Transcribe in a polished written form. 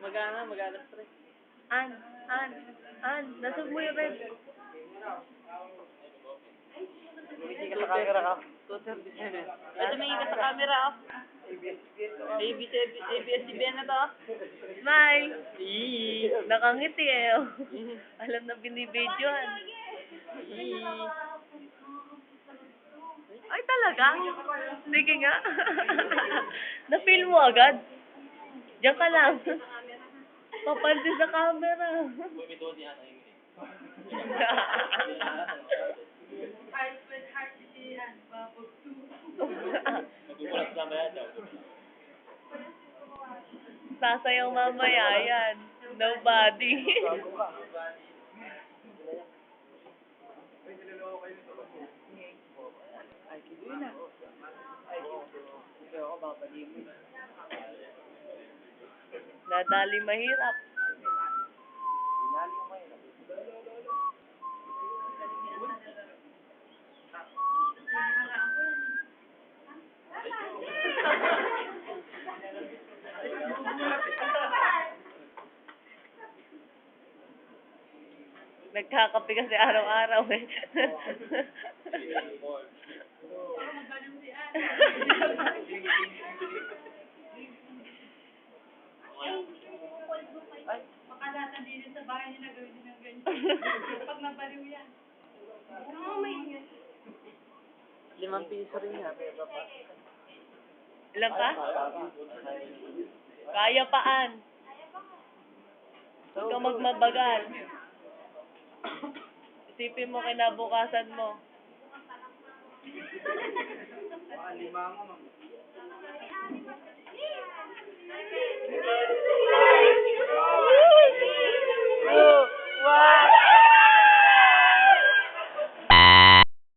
Mag-alas 3. Nasaan mo yung red? Hindi ka sa camera ka. 2:37. Ay, tumingin ka sa camera, oh. ABS-CBN na to, oh. Smile! Nakangiti eh. Oh. Alam na binibidyoan. Ay, talaga? Sige nga. Na-feel mo agad? Diyan ka lang. Papansin sa camera. Sasayaw mamaya, yan. Nobody. Nadali mahirap. Nagkakape kasi araw-araw eh. Makalatan din sa bahay nila gawin din ng ganyan. Pag nabaliw yan. ₱5 rin yan. Ilan ka? Kaya paan. Huwag kang magmabagal. Isipin mo kinabukasan mo. Lima nga, ma'am.